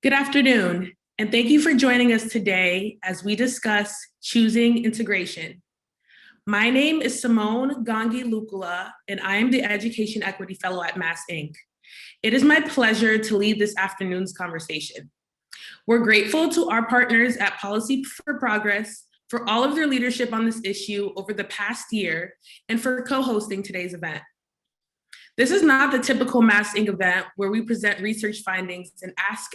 Good afternoon, and thank you for joining us today as we discuss choosing integration. My name is Simone Gangi-Lukula, and I am the Education Equity Fellow at MassINC. It is my pleasure to lead this afternoon's conversation. We're grateful to our partners at Policy for Progress for all of their leadership on this issue over the past year and for co-hosting today's event. This is not the typical MassINC event where we present research findings and ask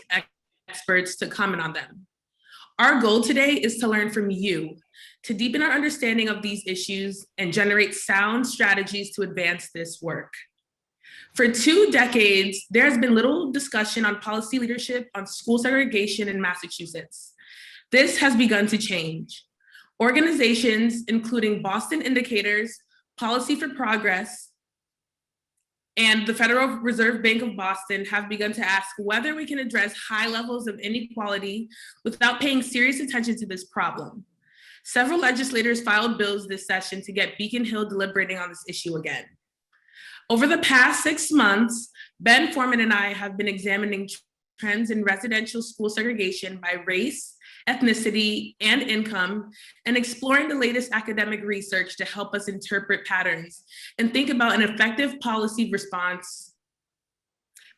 experts to comment on them. Our goal today is to learn from you, to deepen our understanding of these issues and generate sound strategies to advance this work. For 2 decades, there has been little discussion on policy leadership on school segregation in Massachusetts. This has begun to change. Organizations, including Boston Indicators, Policy for Progress, and the Federal Reserve Bank of Boston have begun to ask whether we can address high levels of inequality without paying serious attention to this problem. Several legislators filed bills this session to get Beacon Hill deliberating on this issue again. Over the past 6 months, Ben Forman and I have been examining trends in residential school segregation by race, ethnicity, and income, and exploring the latest academic research to help us interpret patterns and think about an effective policy response.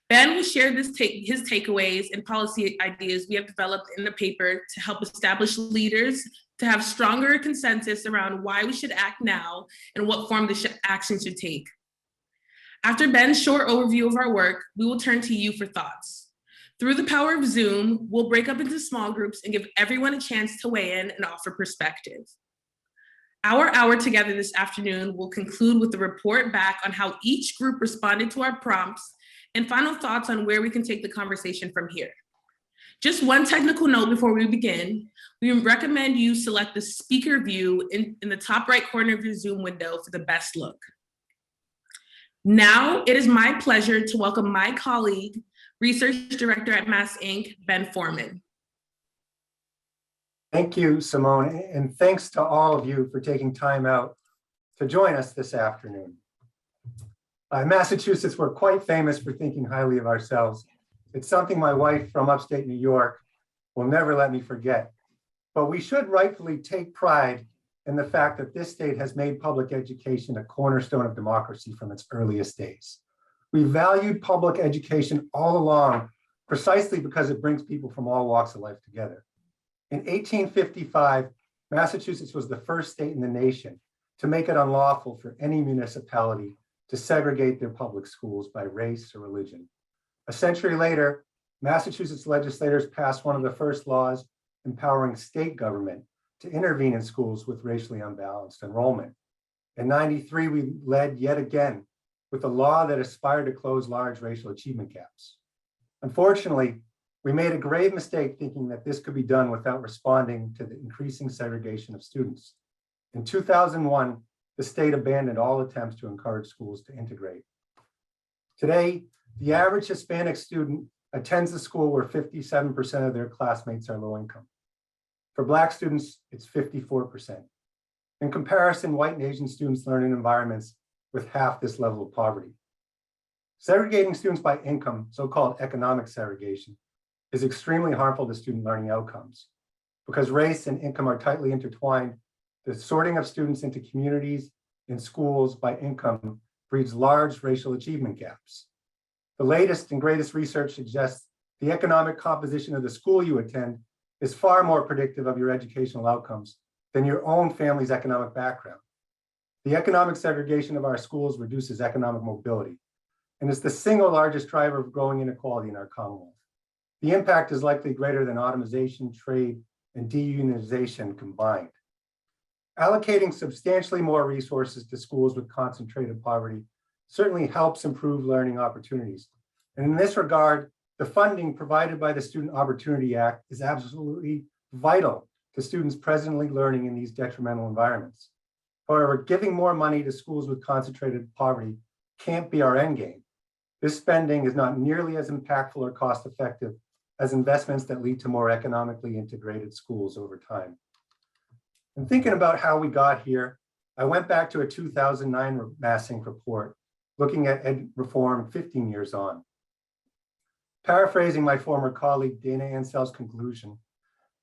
Ben will share his takeaways and policy ideas we have developed in the paper to help establish leaders to have stronger consensus around why we should act now and what form the action should take. After Ben's short overview of our work, we will turn to you for thoughts. Through the power of Zoom, we'll break up into small groups and give everyone a chance to weigh in and offer perspective. Our hour together this afternoon will conclude with a report back on how each group responded to our prompts and final thoughts on where we can take the conversation from here. Just one technical note before we begin, we recommend you select the speaker view in the top right corner of your Zoom window for the best look. Now, it is my pleasure to welcome my colleague, Research Director at MassINC, Ben Forman. Thank you, Simone, and thanks to all of you for taking time out to join us this afternoon. In Massachusetts, we're quite famous for thinking highly of ourselves. It's something my wife from upstate New York will never let me forget. But we should rightfully take pride in the fact that this state has made public education a cornerstone of democracy from its earliest days. We valued public education all along precisely because it brings people from all walks of life together. In 1855, Massachusetts was the first state in the nation to make it unlawful for any municipality to segregate their public schools by race or religion. A century later, Massachusetts legislators passed one of the first laws empowering state government to intervene in schools with racially unbalanced enrollment. In '93, we led yet again with a law that aspired to close large racial achievement gaps. Unfortunately, we made a grave mistake thinking that this could be done without responding to the increasing segregation of students. In 2001, the state abandoned all attempts to encourage schools to integrate. Today, the average Hispanic student attends a school where 57% of their classmates are low income. For Black students, it's 54%. In comparison, white and Asian students learn in environments with half this level of poverty. Segregating students by income, so-called economic segregation, is extremely harmful to student learning outcomes. Because race and income are tightly intertwined, the sorting of students into communities and schools by income breeds large racial achievement gaps. The latest and greatest research suggests the economic composition of the school you attend is far more predictive of your educational outcomes than your own family's economic background. The economic segregation of our schools reduces economic mobility and is the single largest driver of growing inequality in our Commonwealth. The impact is likely greater than automation, trade, and deunionization combined. Allocating substantially more resources to schools with concentrated poverty certainly helps improve learning opportunities. And in this regard, the funding provided by the Student Opportunity Act is absolutely vital to students presently learning in these detrimental environments. However, giving more money to schools with concentrated poverty can't be our end game. This spending is not nearly as impactful or cost effective as investments that lead to more economically integrated schools over time. And thinking about how we got here, I went back to a 2009 MassINC report looking at ed reform 15 years on. Paraphrasing my former colleague Dana Ansell's conclusion,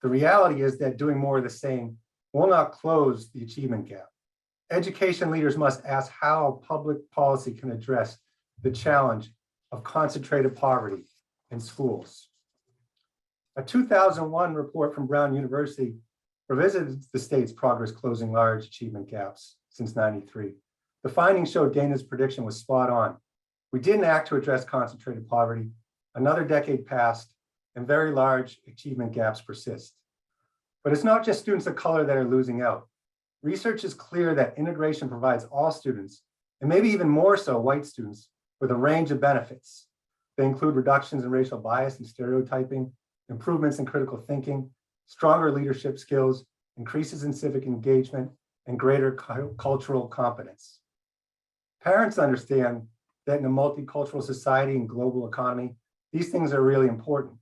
the reality is that doing more of the same will not close the achievement gap. Education leaders must ask how public policy can address the challenge of concentrated poverty in schools. A 2001 report from Brown University revisited the state's progress closing large achievement gaps since '93. The findings showed Dana's prediction was spot on. We didn't act to address concentrated poverty. Another decade passed and very large achievement gaps persist. But it's not just students of color that are losing out. Research is clear that integration provides all students, and maybe even more so white students, with a range of benefits. They include reductions in racial bias and stereotyping, improvements in critical thinking, stronger leadership skills, increases in civic engagement, and greater cultural competence. Parents understand that in a multicultural society and global economy, these things are really important.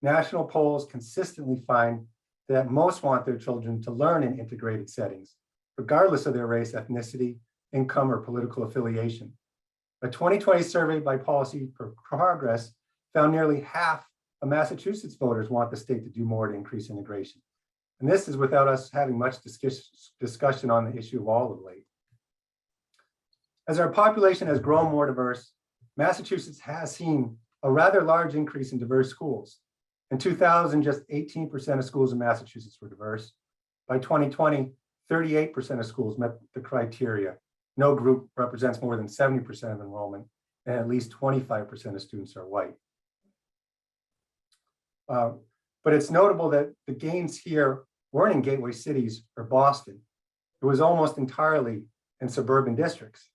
National polls consistently find that most want their children to learn in integrated settings, regardless of their race, ethnicity, income, or political affiliation. A 2020 survey by Policy for Progress found nearly half of Massachusetts voters want the state to do more to increase integration. And this is without us having much discussion on the issue of all of late. As our population has grown more diverse, Massachusetts has seen a rather large increase in diverse schools. In 2000, just 18% of schools in Massachusetts were diverse. By 2020, 38% of schools met the criteria. No group represents more than 70% of enrollment, and at least 25% of students are white. But it's notable that the gains here weren't in gateway cities or Boston. It was almost entirely in suburban districts.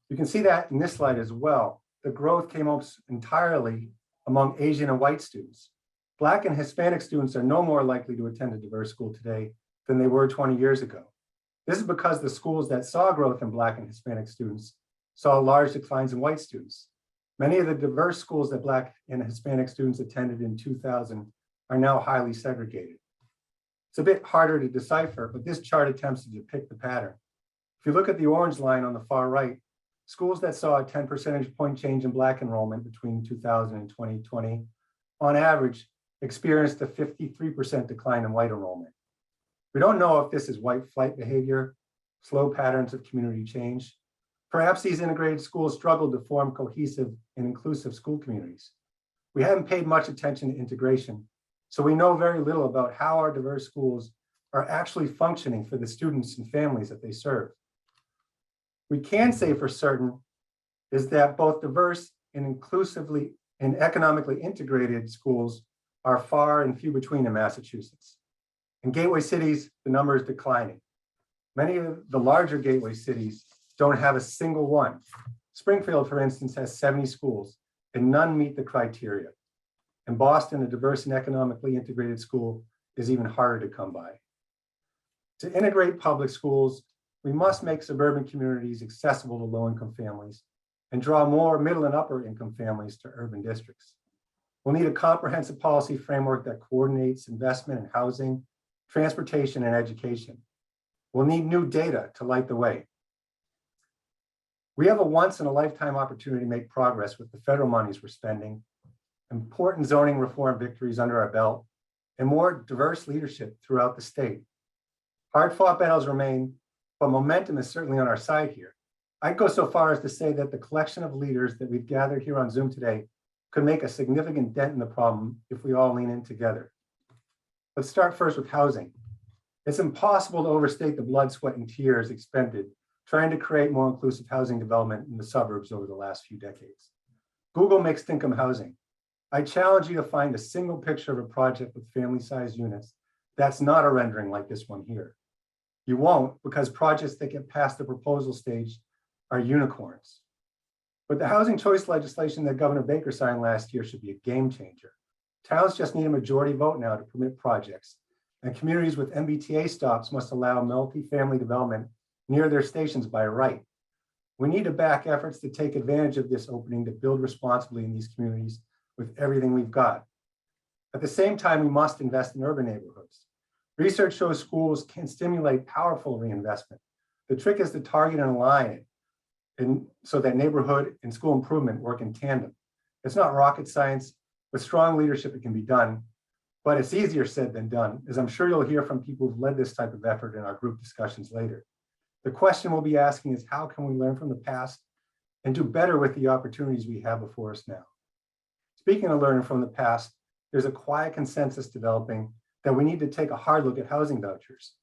You can see that in this slide as well. The growth came almost entirely among Asian and white students. Black and Hispanic students are no more likely to attend a diverse school today than they were 20 years ago. This is because the schools that saw growth in Black and Hispanic students saw large declines in white students. Many of the diverse schools that Black and Hispanic students attended in 2000 are now highly segregated. It's a bit harder to decipher, but this chart attempts to depict the pattern. If you look at the orange line on the far right, schools that saw a 10 percentage point change in Black enrollment between 2000 and 2020, on average, experienced a 53% decline in white enrollment. We don't know if this is white flight behavior, slow patterns of community change. Perhaps these integrated schools struggled to form cohesive and inclusive school communities. We haven't paid much attention to integration, so we know very little about how our diverse schools are actually functioning for the students and families that they serve. We can say for certain is that both diverse and inclusively and economically integrated schools are far and few between in Massachusetts. In gateway cities, the number is declining. Many of the larger gateway cities don't have a single one. Springfield, for instance, has 70 schools and none meet the criteria. In Boston, a diverse and economically integrated school is even harder to come by. To integrate public schools, we must make suburban communities accessible to low-income families and draw more middle and upper income families to urban districts. We'll need a comprehensive policy framework that coordinates investment in housing, transportation, and education. We'll need new data to light the way. We have a once-in-a-lifetime opportunity to make progress with the federal monies we're spending, important zoning reform victories under our belt, and more diverse leadership throughout the state. Hard-fought battles remain, but momentum is certainly on our side here. I'd go so far as to say that the collection of leaders that we've gathered here on Zoom today could make a significant dent in the problem if we all lean in together. Let's start first with housing. It's impossible to overstate the blood, sweat, and tears expended trying to create more inclusive housing development in the suburbs over the last few decades. Google mixed income housing. I challenge you to find a single picture of a project with family-sized units that's not a rendering like this one here. You won't, because projects that get past the proposal stage are unicorns. But the housing choice legislation that Governor Baker signed last year should be a game changer. Towns just need a majority vote now to permit projects, and communities with MBTA stops must allow multi-family development near their stations by right. We need to back efforts to take advantage of this opening to build responsibly in these communities with everything we've got. At the same time, we must invest in urban neighborhoods. Research shows schools can stimulate powerful reinvestment. The trick is to target and align it so that neighborhood and school improvement work in tandem. It's not rocket science, With strong leadership, it can be done, but it's easier said than done, as I'm sure you'll hear from people who've led this type of effort in our group discussions later. The question we'll be asking is, how can we learn from the past and do better with the opportunities we have before us now? Speaking of learning from the past, there's a quiet consensus developing that we need to take a hard look at housing vouchers.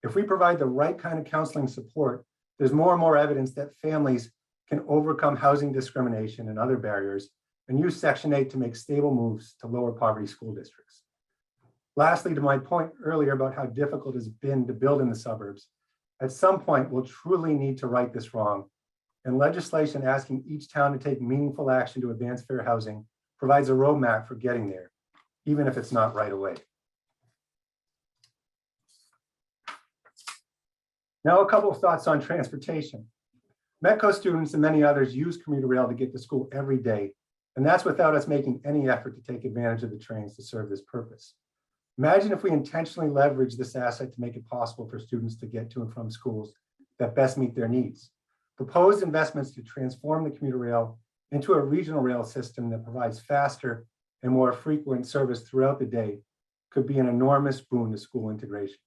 If we provide the right kind of counseling support, there's more and more evidence that families can overcome housing discrimination and other barriers and use Section 8 to make stable moves to lower poverty school districts. Lastly, to my point earlier about how difficult it's been to build in the suburbs, at some point we'll truly need to right this wrong, and legislation asking each town to take meaningful action to advance fair housing provides a roadmap for getting there, even if it's not right away. Now, a couple of thoughts on transportation. Metco students and many others use commuter rail to get to school every day, and that's without us making any effort to take advantage of the trains to serve this purpose. Imagine if we intentionally leverage this asset to make it possible for students to get to and from schools that best meet their needs. Proposed investments to transform the commuter rail into a regional rail system that provides faster and more frequent service throughout the day could be an enormous boon to school integration.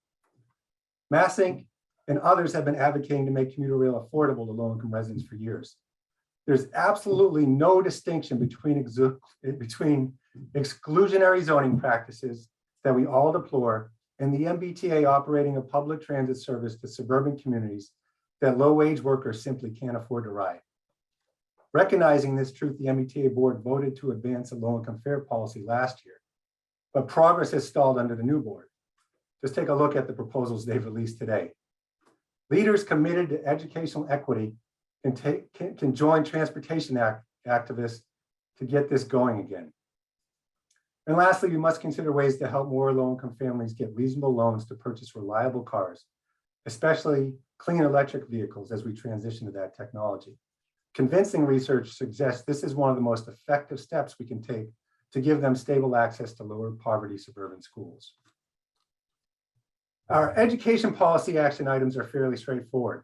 MassINC and others have been advocating to make commuter rail affordable to low-income residents for years. There's absolutely no distinction between exclusionary zoning practices that we all deplore and the MBTA operating a public transit service to suburban communities that low-wage workers simply can't afford to ride. Recognizing this truth, the MBTA board voted to advance a low-income fare policy last year, but progress has stalled under the new board. Just take a look at the proposals they've released today. Leaders committed to educational equity can join transportation activists to get this going again. And lastly, we must consider ways to help more low-income families get reasonable loans to purchase reliable cars, especially clean electric vehicles as we transition to that technology. Convincing research suggests this is one of the most effective steps we can take to give them stable access to lower poverty suburban schools. Our education policy action items are fairly straightforward.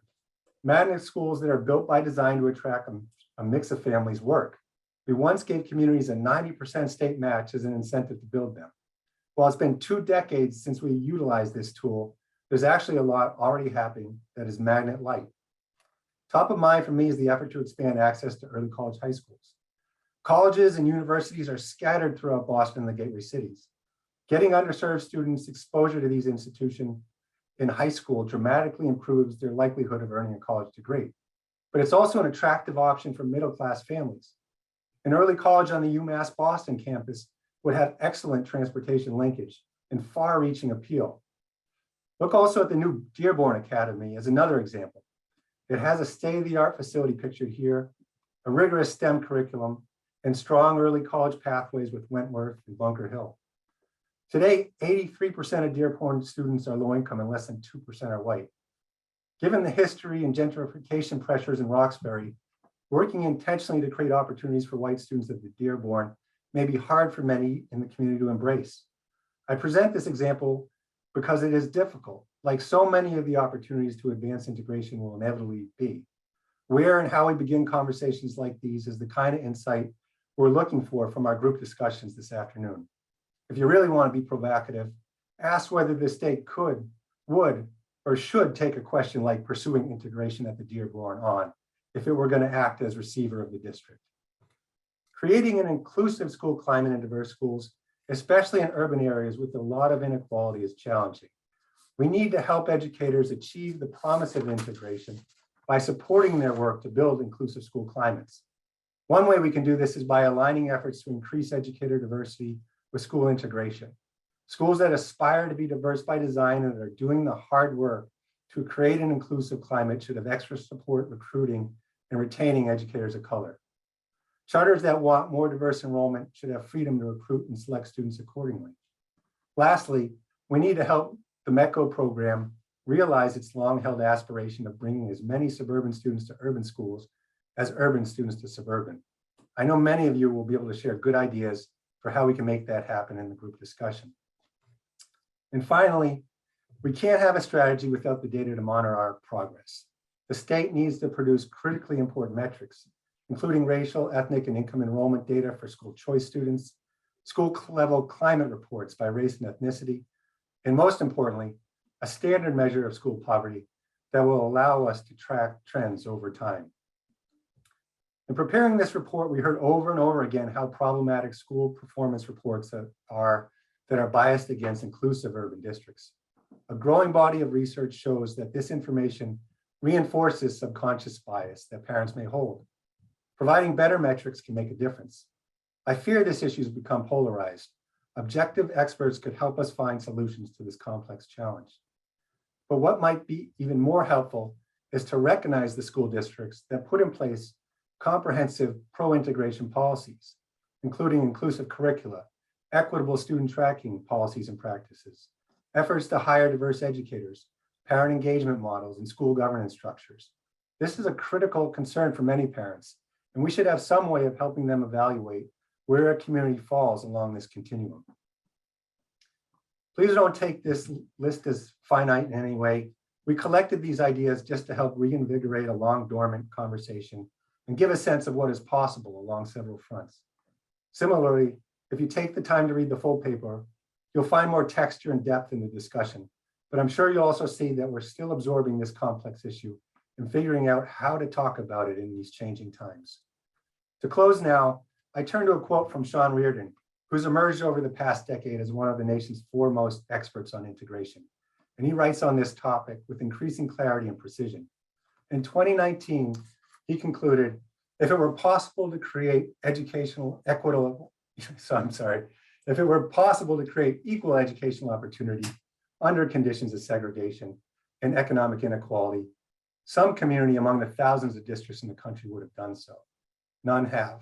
Magnet schools that are built by design to attract a mix of families work. We once gave communities a 90% state match as an incentive to build them. While it's been 2 decades since we utilized this tool, there's actually a lot already happening that is magnet light. Top of mind for me is the effort to expand access to early college high schools. Colleges and universities are scattered throughout Boston and the gateway cities. Getting underserved students exposure to these institutions in high school dramatically improves their likelihood of earning a college degree. But it's also an attractive option for middle-class families. An early college on the UMass Boston campus would have excellent transportation linkage and far-reaching appeal. Look also at the new Dearborn Academy as another example. It has a state-of-the-art facility pictured here, a rigorous STEM curriculum, and strong early college pathways with Wentworth and Bunker Hill. Today, 83% of Dearborn students are low income and less than 2% are white. Given the history and gentrification pressures in Roxbury, working intentionally to create opportunities for white students at the Dearborn may be hard for many in the community to embrace. I present this example because it is difficult, like so many of the opportunities to advance integration will inevitably be. Where and how we begin conversations like these is the kind of insight we're looking for from our group discussions this afternoon. If you really want to be provocative, ask whether the state could, would, or should take a question like pursuing integration at the Dearborn on, if it were going to act as receiver of the district. Creating an inclusive school climate in diverse schools, especially in urban areas with a lot of inequality, is challenging. We need to help educators achieve the promise of integration by supporting their work to build inclusive school climates. One way we can do this is by aligning efforts to increase educator diversity with school integration. Schools that aspire to be diverse by design and that are doing the hard work to create an inclusive climate should have extra support recruiting and retaining educators of color. Charters that want more diverse enrollment should have freedom to recruit and select students accordingly. Lastly, we need to help the METCO program realize its long-held aspiration of bringing as many suburban students to urban schools as urban students to suburban. I know many of you will be able to share good ideas for how we can make that happen in the group discussion. And finally, we can't have a strategy without the data to monitor our progress. The state needs to produce critically important metrics, including racial, ethnic, and income enrollment data for school choice students, school level climate reports by race and ethnicity, and most importantly, a standard measure of school poverty that will allow us to track trends over time. In preparing this report, we heard over and over again how problematic school performance reports are biased against inclusive urban districts. A growing body of research shows that this information reinforces subconscious bias that parents may hold. Providing better metrics can make a difference. I fear this issue has become polarized. Objective experts could help us find solutions to this complex challenge. But what might be even more helpful is to recognize the school districts that put in place comprehensive pro-integration policies, including inclusive curricula, equitable student tracking policies and practices, efforts to hire diverse educators, parent engagement models, and school governance structures. This is a critical concern for many parents, and we should have some way of helping them evaluate where a community falls along this continuum. Please don't take this list as finite in any way. We collected these ideas just to help reinvigorate a long dormant conversation and give a sense of what is possible along several fronts. Similarly, if you take the time to read the full paper, you'll find more texture and depth in the discussion, but I'm sure you'll also see that we're still absorbing this complex issue and figuring out how to talk about it in these changing times. To close now, I turn to a quote from Sean Reardon, who's emerged over the past decade as one of the nation's foremost experts on integration. And he writes on this topic with increasing clarity and precision. In 2019, he concluded, if it were possible to create if it were possible to create equal educational opportunity under conditions of segregation and economic inequality, some community among the thousands of districts in the country would have done so. None have.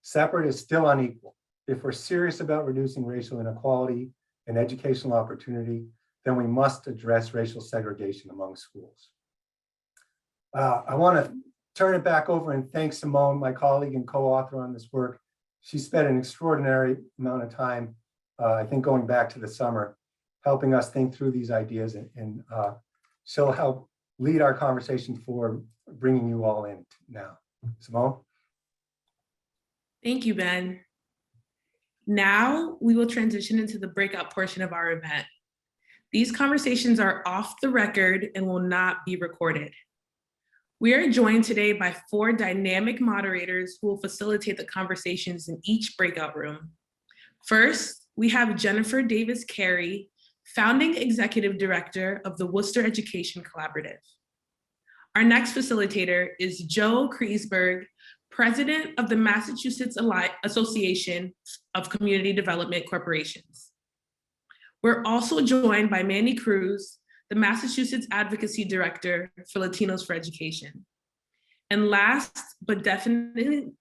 Separate is still unequal. If we're serious about reducing racial inequality and educational opportunity, then we must address racial segregation among schools. I want to turn it back over and thank Simone, my colleague and co-author on this work. She spent an extraordinary amount of time, I think going back to the summer, helping us think through these ideas, and she'll help lead our conversation for bringing you all in now. Simone? Thank you, Ben. Now we will transition into the breakout portion of our event. These conversations are off the record and will not be recorded. We are joined today by 4 dynamic moderators who will facilitate the conversations in each breakout room. First, we have Jennifer Davis Carey, Founding Executive Director of the Worcester Education Collaborative. Our next facilitator is Joe Kreisberg, President of the Massachusetts Association of Community Development Corporations. We're also joined by Manny Cruz, the Massachusetts Advocacy Director for Latinos for Education. And last, but definitely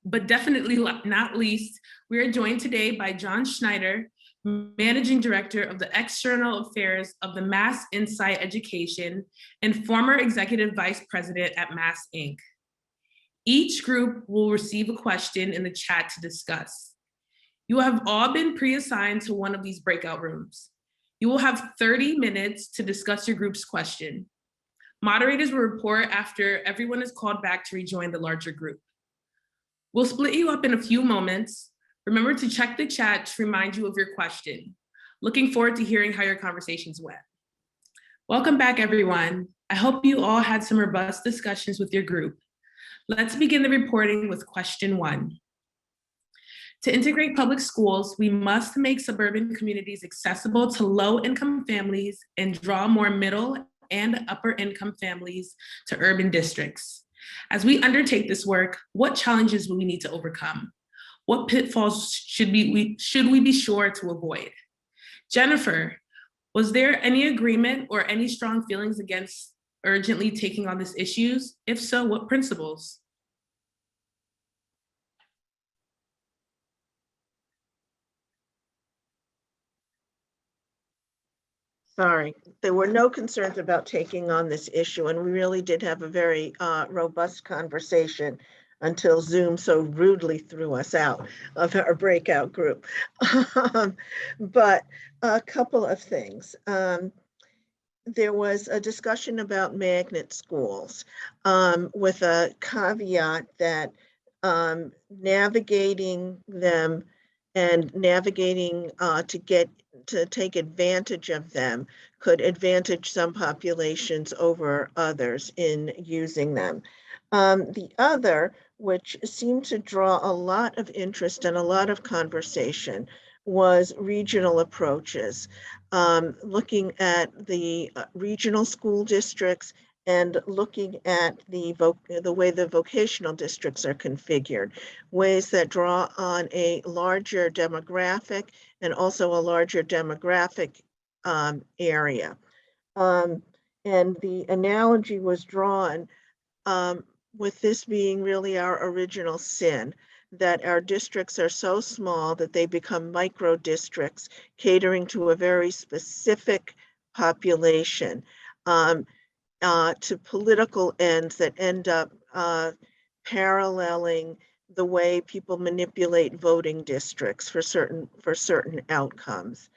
not least, we are joined today by John Schneider, Managing Director of the External Affairs of the MassINC Education and former Executive Vice President at MassINC. Each group will receive a question in the chat to discuss. You have all been pre-assigned to one of these breakout rooms. You will have 30 minutes to discuss your group's question. Moderators will report after everyone is called back to rejoin the larger group. We'll split you up in a few moments. Remember to check the chat to remind you of your question. Looking forward to hearing how your conversations went. Welcome back, everyone. I hope you all had some robust discussions with your group. Let's begin the reporting with question 1. To integrate public schools, we must make suburban communities accessible to low-income families and draw more middle and upper-income families to urban districts. As we undertake this work, what challenges will we need to overcome? What pitfalls should we be sure to avoid? Jennifer, was there any agreement or any strong feelings against urgently taking on these issues? If so, what principles? Sorry, there were no concerns about taking on this issue, and we really did have a very robust conversation until Zoom so rudely threw us out of our breakout group. But a couple of things. There was a discussion about magnet schools with a caveat that navigating them and navigating to take advantage of them could advantage some populations over others in using them. The other, which seemed to draw a lot of interest and a lot of conversation, was regional approaches, looking at the regional school districts and looking at the way the vocational districts are configured, ways that draw on a larger demographic and also a larger demographic area. And the analogy was drawn with this being really our original sin, that our districts are so small that they become micro districts catering to a very specific population, to political ends that end up paralleling the way people manipulate voting districts for certain outcomes.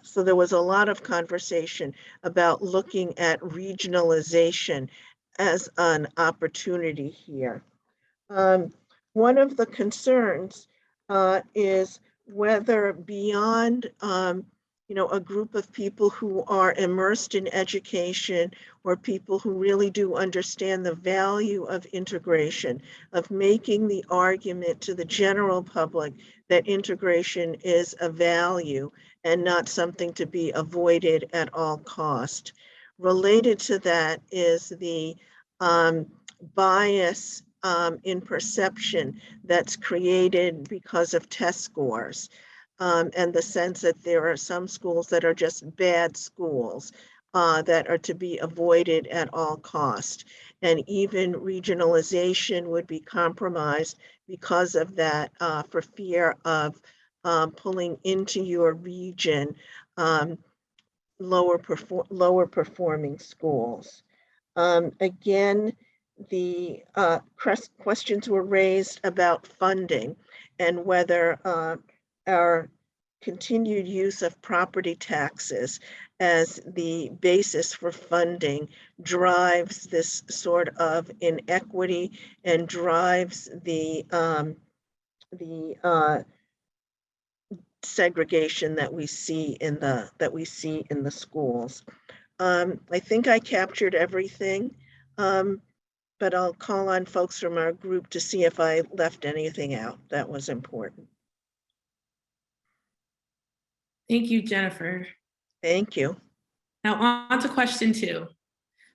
So there was a lot of conversation about looking at regionalization as an opportunity here. One of the concerns is whether beyond a group of people who are immersed in education or people who really do understand the value of integration, of making the argument to the general public that integration is a value and not something to be avoided at all cost. Related to that is the bias in perception that's created because of test scores. And the sense that there are some schools that are just bad schools that are to be avoided at all cost. And even regionalization would be compromised because of that, for fear of pulling into your region lower performing schools. Again, the questions were raised about funding and whether our continued use of property taxes as the basis for funding drives this sort of inequity and drives the segregation that we see in the schools. I think I captured everything, but I'll call on folks from our group to see if I left anything out that was important. Thank you, Jennifer. Thank you. Now on to question 2.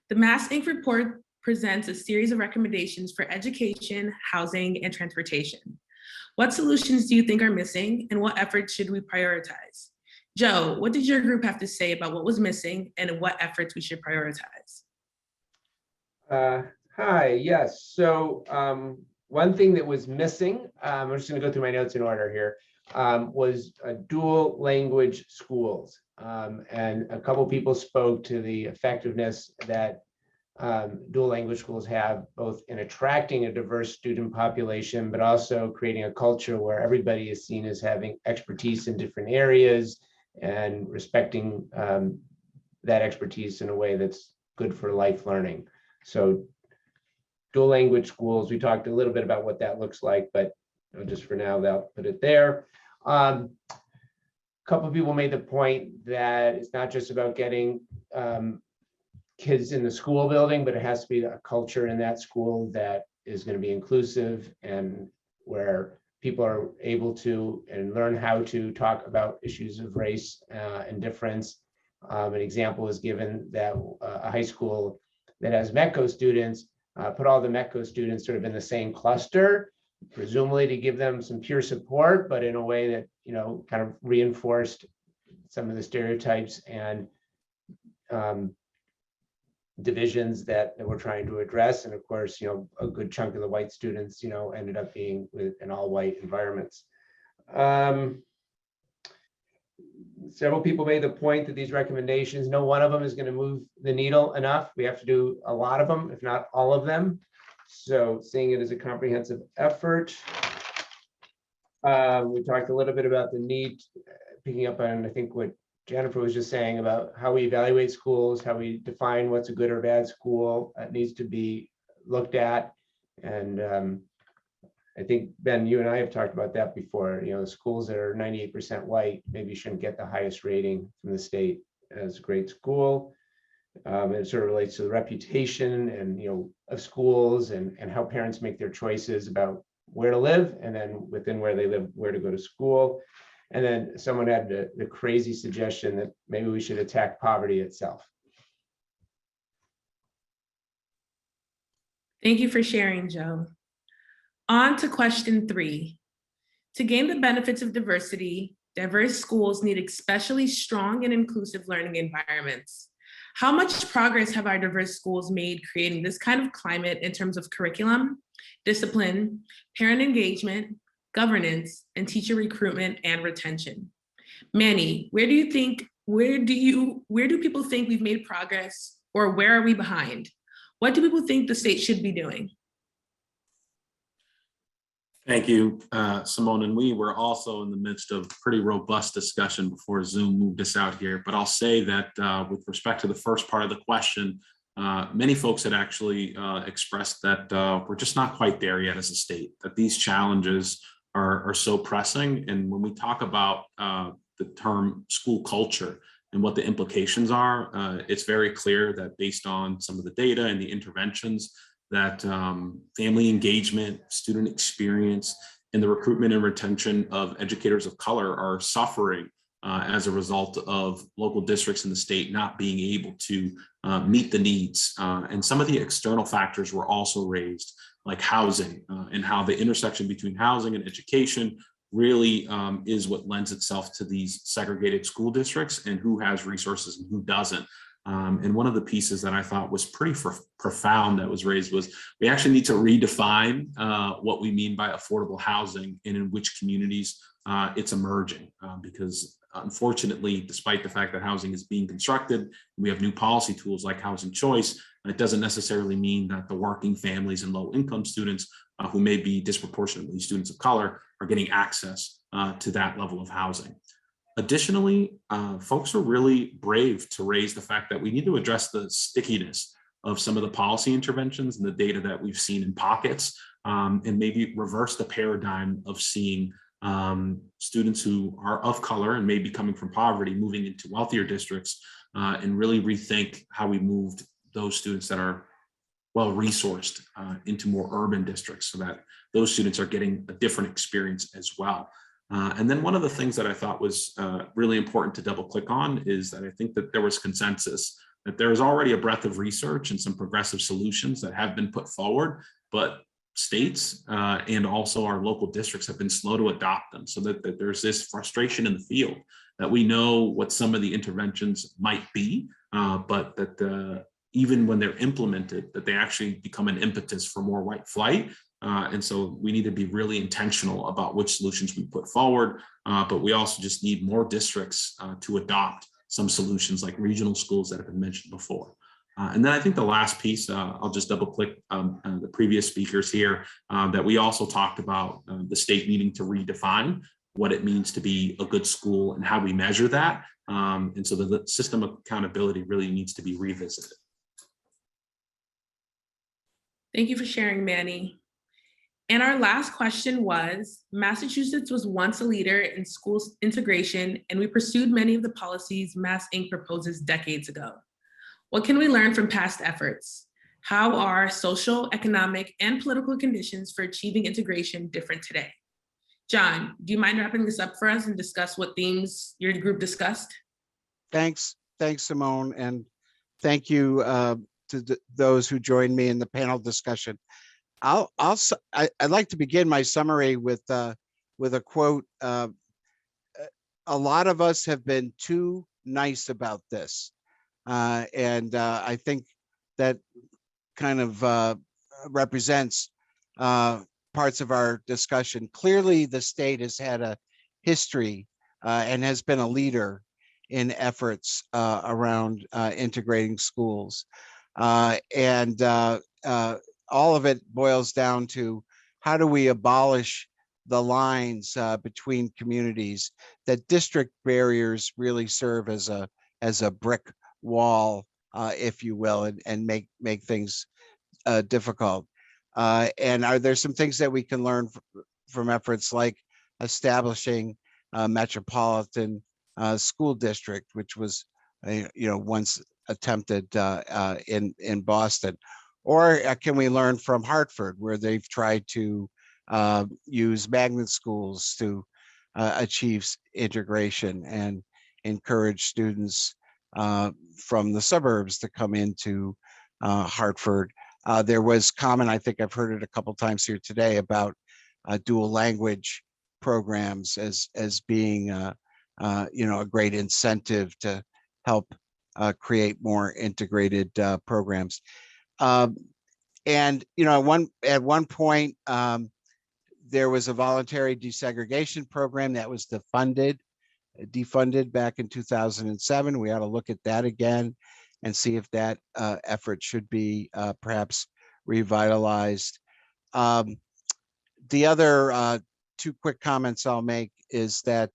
The MassINC report presents a series of recommendations for education, housing, and transportation. What solutions do you think are missing, and what efforts should we prioritize? Joe, what did your group have to say about what was missing and what efforts we should prioritize? Hi, yes. So one thing that was missing, I'm just going to go through my notes in order here, was dual language schools. And a couple people spoke to the effectiveness that dual language schools have, both in attracting a diverse student population, but also creating a culture where everybody is seen as having expertise in different areas and respecting that expertise in a way that's good for life learning. So dual language schools, we talked a little bit about what that looks like, but just for now, I'll put it there. A couple of people made the point that it's not just about getting kids in the school building, but it has to be a culture in that school that is going to be inclusive and where people are able to and learn how to talk about issues of race and difference. An example is given that a high school that has METCO students put all the METCO students sort of in the same cluster, presumably to give them some peer support, but in a way that, kind of reinforced some of the stereotypes and divisions that we're trying to address. And of course, a good chunk of the white students, ended up being in all white environments. Several people made the point that these recommendations, no one of them is going to move the needle enough. We have to do a lot of them, if not all of them. So seeing it as a comprehensive effort. We talked a little bit about the need, picking up on, I think, what Jennifer was just saying about how we evaluate schools, how we define what's a good or bad school. That needs to be looked at. And I think, Ben, you and I have talked about that before. You know, schools that are 98% white maybe shouldn't get the highest rating from the state as a great school. It sort of relates to the reputation and, you know, of schools and how parents make their choices about where to live, and then within where they live, where to go to school. And then someone had the crazy suggestion that maybe we should attack poverty itself. Thank you for sharing, Joe. On to question 3. To gain the benefits of diversity, diverse schools need especially strong and inclusive learning environments. How much progress have our diverse schools made creating this kind of climate in terms of curriculum, discipline, parent engagement, governance, and teacher recruitment and retention? Manny, where do people think we've made progress, or where are we behind? What do people think the state should be doing? Thank you, Simone. And we were also in the midst of pretty robust discussion before Zoom moved us out here. But I'll say that with respect to the first part of the question, many folks had actually expressed that we're just not quite there yet as a state, that these challenges are so pressing. And when we talk about the term school culture and what the implications are, it's very clear that based on some of the data and the interventions, that family engagement, student experience, and the recruitment and retention of educators of color are suffering as a result of local districts in the state not being able to meet the needs. And some of the external factors were also raised, like housing, and how the intersection between housing and education really is what lends itself to these segregated school districts, and who has resources and who doesn't. And one of the pieces that I thought was pretty profound that was raised was we actually need to redefine what we mean by affordable housing and in which communities it's emerging. Because unfortunately, despite the fact that housing is being constructed, we have new policy tools like housing choice, it doesn't necessarily mean that the working families and low income students who may be disproportionately students of color are getting access to that level of housing. Additionally, folks are really brave to raise the fact that we need to address the stickiness of some of the policy interventions and the data that we've seen in pockets, and maybe reverse the paradigm of seeing students who are of color and maybe coming from poverty moving into wealthier districts, and really rethink how we moved those students that are well-resourced into more urban districts, so that those students are getting a different experience as well. And then one of the things that I thought was really important to double click on is that I think that there was consensus that there is already a breadth of research and some progressive solutions that have been put forward, but states and also our local districts have been slow to adopt them, so that there's this frustration in the field that we know what some of the interventions might be, but that even when they're implemented, that they actually become an impetus for more white flight. And so we need to be really intentional about which solutions we put forward, but we also just need more districts to adopt some solutions like regional schools that have been mentioned before. And then I think the last piece, I'll just double click the previous speakers here, that we also talked about the state needing to redefine what it means to be a good school and how we measure that. And so the system of accountability really needs to be revisited. Thank you for sharing, Manny. And our last question was, Massachusetts was once a leader in school integration, and we pursued many of the policies MassINC proposes decades ago. What can we learn from past efforts? How are social, economic, and political conditions for achieving integration different today? John, do you mind wrapping this up for us and discuss what themes your group discussed? Thanks, Simone, and thank you to those who joined me in the panel discussion. I'd like to begin my summary with a quote. A lot of us have been too nice about this, and I think that kind of represents parts of our discussion. Clearly, the state has had a history and has been a leader in efforts around integrating schools, and all of it boils down to how do we abolish the lines between communities, that district barriers really serve as a brick wall, if you will, and make things difficult. And are there some things that we can learn from efforts like establishing a metropolitan school district, which was once attempted in Boston? Or can we learn from Hartford, where they've tried to use magnet schools to achieve integration and encourage students from the suburbs to come into Hartford? There was comment, I think I've heard it a couple times here today, about dual language programs as being a great incentive to help create more integrated programs. And at one point, there was a voluntary desegregation program that was defunded back in 2007. We ought to look at that again and see if that effort should be perhaps revitalized. The other two quick comments I'll make is that,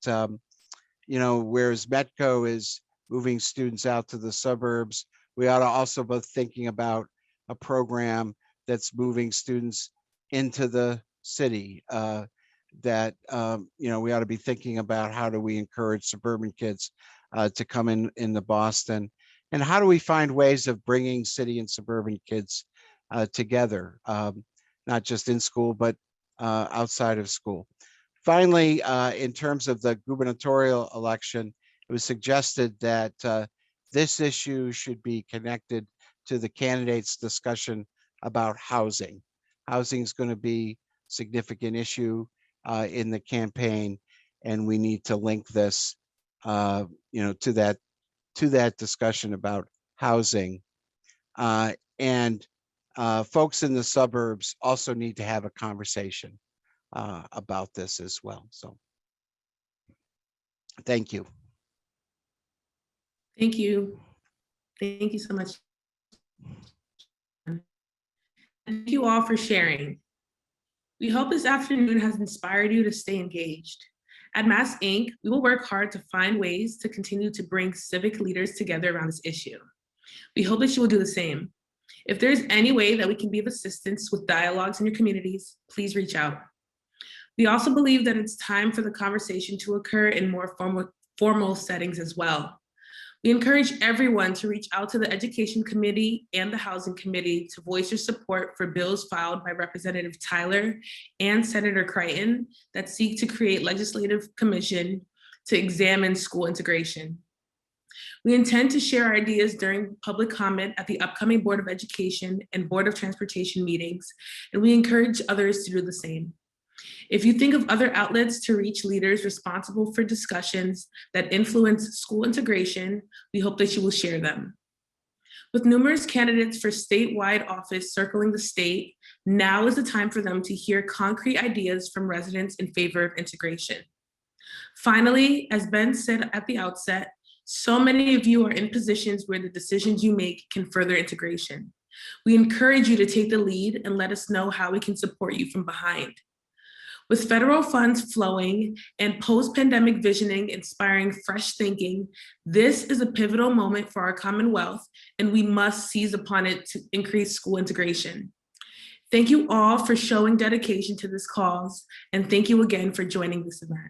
whereas Metco is moving students out to the suburbs, we ought to also be thinking about a program that's moving students into the city. That we ought to be thinking about how do we encourage suburban kids to come into Boston, and how do we find ways of bringing city and suburban kids together, not just in school, but outside of school. Finally, in terms of the gubernatorial election, it was suggested that this issue should be connected to the candidates' discussion about housing. Housing is going to be a significant issue in the campaign, and we need to link this, to that discussion about housing. And folks in the suburbs also need to have a conversation about this as well. So, thank you. Thank you. Thank you so much. Thank you all for sharing. We hope this afternoon has inspired you to stay engaged. At MassINC, we will work hard to find ways to continue to bring civic leaders together around this issue. We hope that you will do the same. If there's any way that we can be of assistance with dialogues in your communities, please reach out. We also believe that it's time for the conversation to occur in more formal settings as well. We encourage everyone to reach out to the Education Committee and the Housing Committee to voice your support for bills filed by Representative Tyler and Senator Creighton that seek to create legislative commission to examine school integration. We intend to share our ideas during public comment at the upcoming Board of Education and Board of Transportation meetings, and we encourage others to do the same. If you think of other outlets to reach leaders responsible for discussions that influence school integration, we hope that you will share them. With numerous candidates for statewide office circling the state, now is the time for them to hear concrete ideas from residents in favor of integration. Finally, as Ben said at the outset, so many of you are in positions where the decisions you make can further integration. We encourage you to take the lead and let us know how we can support you from behind. With federal funds flowing and post-pandemic visioning inspiring fresh thinking, this is a pivotal moment for our Commonwealth, and we must seize upon it to increase school integration. Thank you all for showing dedication to this cause, and thank you again for joining this event.